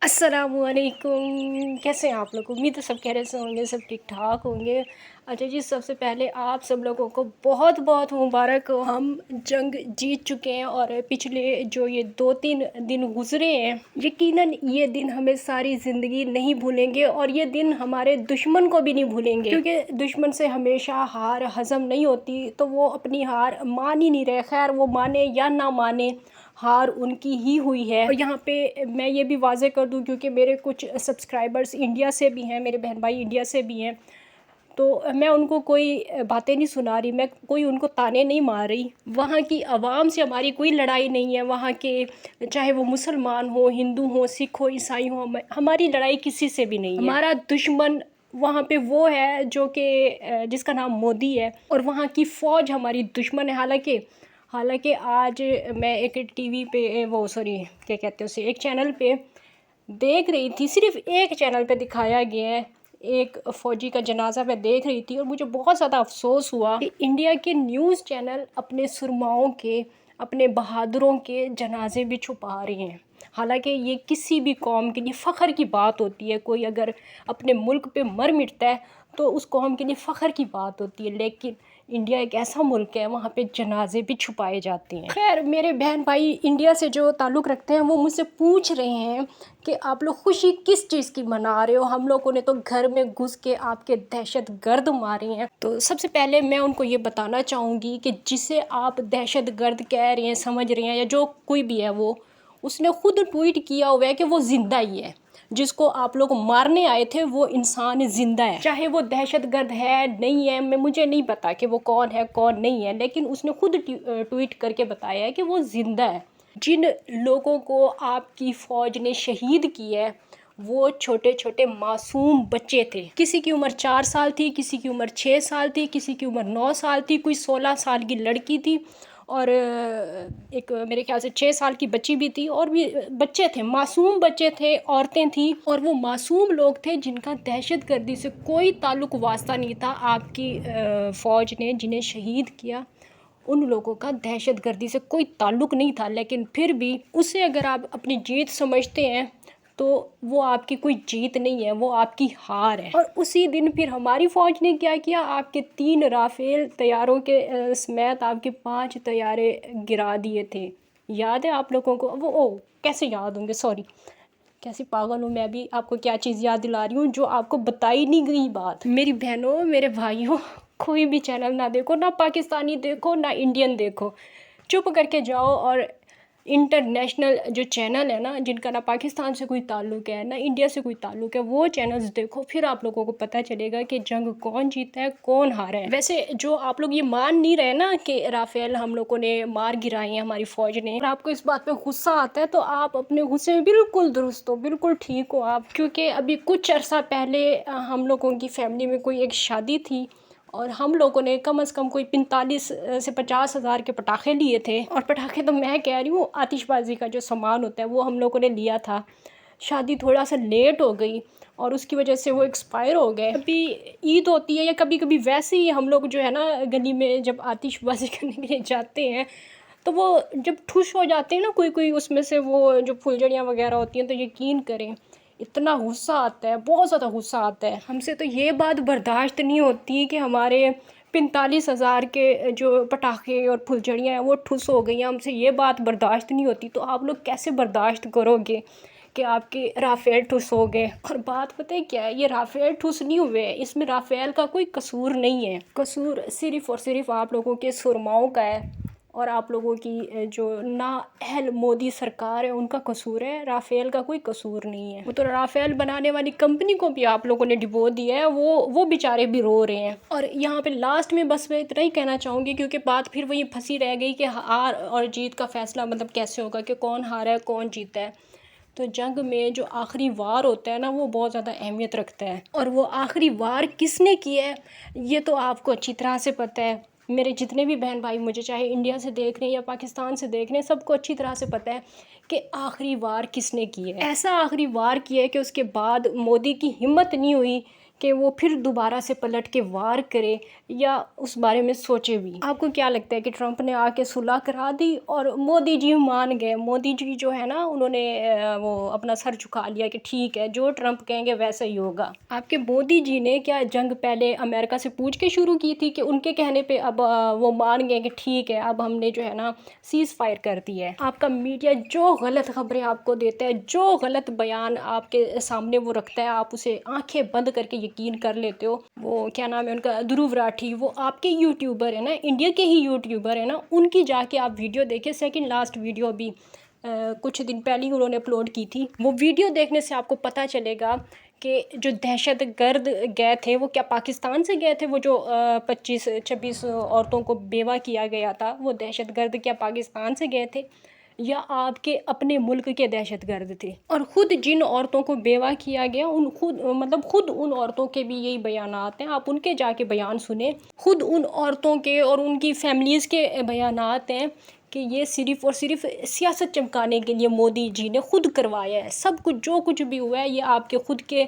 अस्सलाम वालेकुम। कैसे हैं आप लोग? उम्मीद है सब खैरियत से होंगे, सब ठीक ठाक होंगे। अच्छा जी, सबसे पहले आप सब लोगों को बहुत बहुत मुबारक हो। हम जंग जीत चुके हैं और पिछले जो ये 2-3 दिन गुजरे हैं, यकीनन ये दिन हमें सारी ज़िंदगी नहीं भूलेंगे और ये दिन हमारे दुश्मन को भी नहीं भूलेंगे, क्योंकि दुश्मन से हमेशा हार हज़म नहीं होती, तो वो अपनी हार मान ही नहीं रहे। खैर, वो माने या ना माने, हार उनकी ही हुई है। और यहाँ पे मैं ये भी वाज़े कर दूँ, क्योंकि मेरे कुछ सब्सक्राइबर्स इंडिया से भी हैं, मेरे बहन भाई इंडिया से भी हैं, तो मैं उनको कोई बातें नहीं सुना रही, मैं कोई उनको ताने नहीं मार रही। वहाँ की आवाम से हमारी कोई लड़ाई नहीं है। वहाँ के चाहे वो मुसलमान हो, हिंदू हो, सिख हो, ईसाई हो, हमारी लड़ाई किसी से भी नहीं है। हमारा दुश्मन वहाँ पे वो है जो कि जिसका नाम मोदी है, और वहाँ की फ़ौज हमारी दुश्मन है। हालांकि आज मैं एक टीवी पे क्या कहते हैं उसे, एक चैनल पे देख रही थी, सिर्फ एक चैनल पे दिखाया गया है, एक फ़ौजी का जनाजा मैं देख रही थी, और मुझे बहुत ज़्यादा अफसोस हुआ कि इंडिया के न्यूज़ चैनल अपने सुरमाओं के, अपने बहादुरों के जनाजे भी छुपा रहे हैं। हालांकि ये किसी भी कौम के लिए फ़ख्र की बात होती है। कोई अगर अपने मुल्क पे मर मिटता है तो उस कौम के लिए फ़ख्र की बात होती है, लेकिन इंडिया एक ऐसा मुल्क है वहाँ पे जनाजे भी छुपाए जाते हैं। खैर, मेरे बहन भाई इंडिया से जो ताल्लुक़ रखते हैं वो मुझसे पूछ रहे हैं कि आप लोग खुशी किस चीज़ की मना रहे हो, हम लोगों ने तो घर में घुस के आपके दहशत गर्द मारे हैं। तो सबसे पहले मैं उनको ये बताना चाहूँगी कि जिसे आप दहशत गर्द कह रहे हैं, समझ रहे हैं, या जो कोई भी है, वो उसने खुद ट्वीट किया हुआ है कि वो ज़िंदा ही है। जिसको आप लोग मारने आए थे वो इंसान ज़िंदा है। चाहे वो दहशतगर्द है नहीं है, मुझे नहीं पता कि वो कौन है कौन नहीं है, लेकिन उसने खुद ट्वीट करके बताया है कि वो ज़िंदा है। जिन लोगों को आपकी फ़ौज ने शहीद किया है वो छोटे छोटे मासूम बच्चे थे। किसी की उम्र 4 साल थी, किसी की उम्र 6 साल थी, किसी की उम्र 9 साल थी, कोई 16 साल की लड़की थी, और एक मेरे ख्याल से 6 साल की बच्ची भी थी, और भी बच्चे थे, मासूम बच्चे थे, औरतें थी, और वो मासूम लोग थे जिनका दहशतगर्दी से कोई ताल्लुक़ वास्ता नहीं था। आपकी फ़ौज ने जिन्हें शहीद किया उन लोगों का दहशतगर्दी से कोई ताल्लुक़ नहीं था, लेकिन फिर भी उसे अगर आप अपनी जीत समझते हैं तो वो आपकी कोई जीत नहीं है, वो आपकी हार है। और उसी दिन फिर हमारी फ़ौज ने क्या किया, आपके 3 राफ़ेल तैयारों के समेत आपके 5 तैयारे गिरा दिए थे। याद है आप लोगों को? कैसे याद होंगे, सॉरी, कैसी पागल हूँ मैं भी, आपको क्या चीज़ याद दिला रही हूँ जो आपको बताई नहीं गई बात। मेरी बहनों, मेरे भाइयों, कोई भी चैनल ना देखो, ना पाकिस्तानी देखो ना इंडियन देखो, चुप करके जाओ और इंटरनेशनल जो चैनल है ना, जिनका ना पाकिस्तान से कोई ताल्लुक़ है ना इंडिया से कोई ताल्लुक़ है, वो चैनल्स देखो, फिर आप लोगों को पता चलेगा कि जंग कौन जीता है कौन हारा है। वैसे जो आप लोग ये मान नहीं रहे ना कि राफ़ेल हम लोगों ने मार गिराए हैं हमारी फ़ौज ने, और आपको इस बात पे गुस्सा आता है, तो आप अपने गुस्से में बिल्कुल दुरुस्त हो, बिल्कुल ठीक हो आप, क्योंकि अभी कुछ अर्सा पहले हम लोगों की फ़ैमिली में कोई एक शादी थी, और हम लोगों ने कम से कम कोई 45 से 50 हज़ार के पटाखे लिए थे। और पटाखे तो मैं कह रही हूँ, आतिशबाजी का जो सामान होता है वो हम लोगों ने लिया था। शादी थोड़ा सा लेट हो गई और उसकी वजह से वो एक्सपायर हो गए। कभी ईद होती है या कभी कभी वैसे ही हम लोग जो है ना गली में जब आतिशबाजी करने के लिए जाते हैं, तो वो जब ठुश हो जाते हैं ना कोई उसमें से, वो जो फुलझड़ियाँ वगैरह होती हैं, तो यकीन करें इतना गुस्सा आता है, बहुत ज़्यादा गुस्सा आता है। हमसे तो ये बात बर्दाश्त नहीं होती कि हमारे 45 हज़ार के जो पटाखे और फुलझड़ियाँ हैं वो ठुस हो गई हैं, हमसे ये बात बर्दाश्त नहीं होती। तो आप लोग कैसे बर्दाश्त करोगे कि आपके राफ़ेल ठुस हो गए? और बात पता है क्या है, ये राफ़ेल ठुस नहीं हुए, इसमें राफ़ेल का कोई कसूर नहीं है, कसूर सिर्फ़ और सिर्फ आप लोगों के सुरमाओं का है, और आप लोगों की जो नाअहल मोदी सरकार है उनका कसूर है। राफ़ेल का कोई कसूर नहीं है। वो तो राफ़ेल बनाने वाली कंपनी को भी आप लोगों ने डिबो दिया है, वो बेचारे भी रो रहे हैं। और यहाँ पे लास्ट में बस मैं इतना ही कहना चाहूँगी, क्योंकि बात फिर वही फंसी रह गई कि हार और जीत का फ़ैसला मतलब कैसे होगा, कि कौन हारा है कौन जीता है। तो जंग में जो आखिरी वार होता है ना, वो बहुत ज़्यादा अहमियत रखता है, और वो आखिरी वार किसने किया है ये तो आपको अच्छी तरह से पता है। मेरे जितने भी बहन भाई मुझे चाहे इंडिया से देख रहे हैं या पाकिस्तान से देख रहे हैं, सबको अच्छी तरह से पता है कि आखिरी वार किसने की है। ऐसा आखिरी वार किया है कि उसके बाद मोदी की हिम्मत नहीं हुई کہ وہ پھر دوبارہ سے پلٹ کے وار کرے یا اس بارے میں سوچے بھی؟ آپ کو کیا لگتا ہے کہ ٹرمپ نے آ کے صلح کرا دی اور مودی جی مان گئے؟ مودی جی جو ہے نا انہوں نے وہ اپنا سر جھکا لیا کہ ٹھیک ہے جو ٹرمپ کہیں گے ویسا ہی ہوگا۔ آپ کے مودی جی نے کیا جنگ پہلے امریکہ سے پوچھ کے شروع کی تھی کہ ان کے کہنے پہ اب وہ مان گئے کہ ٹھیک ہے اب ہم نے جو ہے نا سیز فائر کر دی ہے؟ آپ کا میڈیا جو غلط خبریں آپ کو دیتا ہے، جو غلط بیان آپ کے سامنے وہ رکھتا ہے، آپ اسے آنکھیں بند کر کے یقین کر لیتے ہو۔ وہ کیا نام ہے ان کا، دھرو راٹھی، وہ آپ کے یوٹیوبر ہیں نا، انڈیا کے ہی یوٹیوبر ہیں نا، ان کی جا کے آپ ویڈیو دیکھیں۔ سیکنڈ لاسٹ ویڈیو ابھی کچھ دن پہلے ہی انہوں نے اپلوڈ کی تھی، وہ ویڈیو دیکھنے سے آپ کو پتہ چلے گا کہ جو دہشت گرد گئے تھے وہ کیا پاکستان سے گئے تھے؟ وہ جو 25-26 عورتوں کو بیوہ کیا گیا تھا، وہ دہشت گرد کیا پاکستان سے گئے تھے یا آپ کے اپنے ملک کے دہشت گرد تھے؟ اور خود جن عورتوں کو بیوہ کیا گیا خود ان عورتوں کے بھی یہی بیانات ہیں، آپ ان کے جا کے بیان سنیں، خود ان عورتوں کے اور ان کی فیملیز کے بیانات ہیں کہ یہ صرف اور صرف سیاست چمکانے کے لیے مودی جی نے خود کروایا ہے۔ سب کچھ جو کچھ بھی ہوا ہے یہ آپ کے خود کے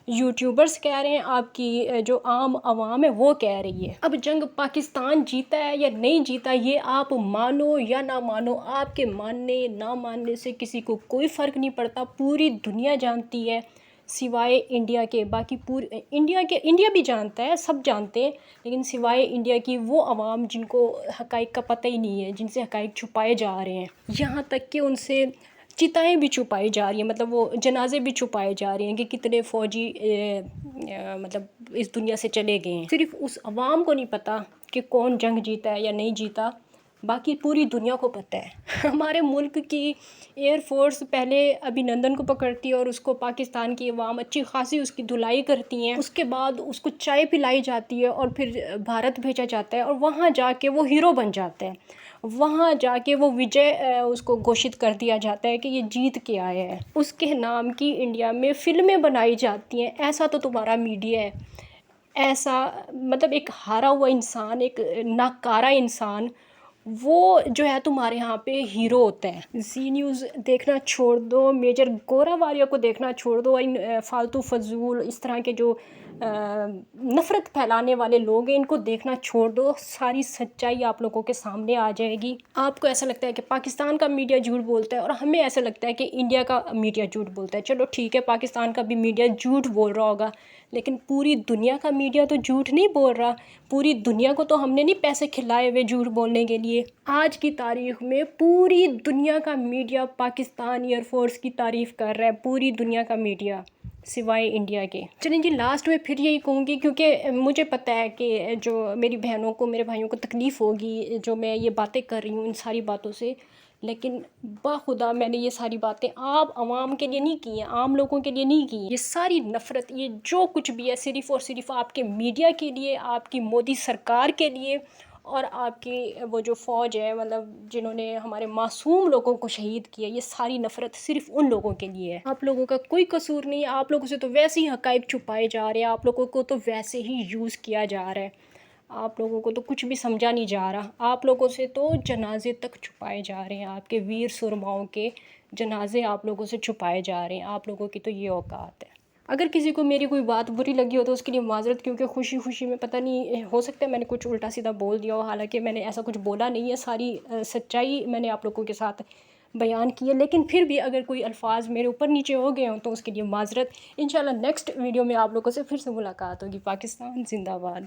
یوٹیوبرز کہہ رہے ہیں، آپ کی جو عام عوام ہے وہ کہہ رہی ہے۔ اب جنگ پاکستان جیتا ہے یا نہیں جیتا، یہ آپ مانو یا نہ مانو، آپ کے ماننے نہ ماننے سے کسی کو کوئی فرق نہیں پڑتا، پوری دنیا جانتی ہے سوائے انڈیا کے۔ باقی انڈیا بھی جانتا ہے، سب جانتے ہیں، لیکن سوائے انڈیا کی وہ عوام جن کو حقائق کا پتہ ہی نہیں ہے، جن سے حقائق چھپائے جا رہے ہیں، یہاں تک کہ ان سے چتائیں بھی چھپائی جا رہی ہیں، مطلب وہ جنازے بھی چھپائے جا رہے ہیں کہ کتنے فوجی مطلب اس دنیا سے چلے گئے ہیں۔ صرف اس عوام کو نہیں پتہ کہ کون جنگ جیتا ہے یا نہیں جیتا، باقی پوری دنیا کو پتہ ہے۔ ہمارے ملک کی ایئر فورس پہلے ابھینندن کو پکڑتی ہے اور اس کو پاکستان کی عوام اچھی خاصی اس کی دھلائی کرتی ہیں، اس کے بعد اس کو چائے پلائی جاتی ہے اور پھر بھارت بھیجا جاتا ہے اور وہاں جا کے وہ ہیرو بن جاتا ہے، وہاں جا کے وہ وجے اس کو گھوشت کر دیا جاتا ہے کہ یہ جیت کے آیا ہے، اس کے نام کی انڈیا میں فلمیں بنائی جاتی ہیں۔ ایسا تو تمہارا میڈیا ہے، ایسا مطلب ایک ہارا ہوا انسان، ایک ناکارہ انسان، وہ جو ہے تمہارے یہاں پہ ہیرو ہوتا ہے۔ زی نیوز دیکھنا چھوڑ دو، میجر گورا واریہ کو دیکھنا چھوڑ دو، ان فالتو فضول اس طرح کے جو نفرت پھیلانے والے لوگ ہیں ان کو دیکھنا چھوڑ دو، ساری سچائی آپ لوگوں کے سامنے آ جائے گی۔ آپ کو ایسا لگتا ہے کہ پاکستان کا میڈیا جھوٹ بولتا ہے اور ہمیں ایسا لگتا ہے کہ انڈیا کا میڈیا جھوٹ بولتا ہے۔ چلو ٹھیک ہے، پاکستان کا بھی میڈیا جھوٹ بول رہا ہوگا، لیکن پوری دنیا کا میڈیا تو جھوٹ نہیں بول رہا۔ پوری دنیا کو تو ہم نے نہیں پیسے کھلائے ہوئے جھوٹ بولنے کے لیے۔ آج کی تاریخ میں پوری دنیا کا میڈیا پاکستان ایئر فورس کی تعریف کر رہا ہے، پوری دنیا کا میڈیا سوائے انڈیا کے۔ چلیں جی، لاسٹ میں پھر یہی کہوں گی، کیونکہ مجھے پتہ ہے کہ جو میری بہنوں کو، میرے بھائیوں کو تکلیف ہوگی جو میں یہ باتیں کر رہی ہوں ان ساری باتوں سے، لیکن باخدا میں نے یہ ساری باتیں آپ عوام کے لیے نہیں کی ہیں، عام لوگوں کے لیے نہیں کی ہیں۔ یہ ساری نفرت، یہ جو کچھ بھی ہے، صرف اور صرف آپ کے میڈیا کے لیے، آپ کی مودی سرکار کے لیے اور آپ کی وہ جو فوج ہے، مطلب جنہوں نے ہمارے معصوم لوگوں کو شہید کیا، یہ ساری نفرت صرف ان لوگوں کے لیے ہے۔ آپ لوگوں کا کوئی قصور نہیں ہے، آپ لوگوں سے تو ویسے ہی حقائق چھپائے جا رہے ہیں، آپ لوگوں کو تو ویسے ہی یوز کیا جا رہا ہے، آپ لوگوں کو تو کچھ بھی سمجھا نہیں جا رہا، آپ لوگوں سے تو جنازے تک چھپائے جا رہے ہیں، آپ کے ویر سرماؤں کے جنازے آپ لوگوں سے چھپائے جا رہے ہیں، آپ لوگوں کی تو یہ اوقات ہے۔ اگر کسی کو میری کوئی بات بری لگی ہو تو اس کے لیے معذرت، کیونکہ خوشی خوشی میں پتہ نہیں ہو سکتا ہے میں نے کچھ الٹا سیدھا بول دیا ہو، حالانکہ میں نے ایسا کچھ بولا نہیں ہے، ساری سچائی میں نے آپ لوگوں کے ساتھ بیان کی ہے، لیکن پھر بھی اگر کوئی الفاظ میرے اوپر نیچے ہو گئے ہوں تو اس کے لیے معذرت۔ انشاءاللہ نیکسٹ ویڈیو میں آپ لوگوں سے پھر سے ملاقات ہوگی۔ پاکستان زندہ باد۔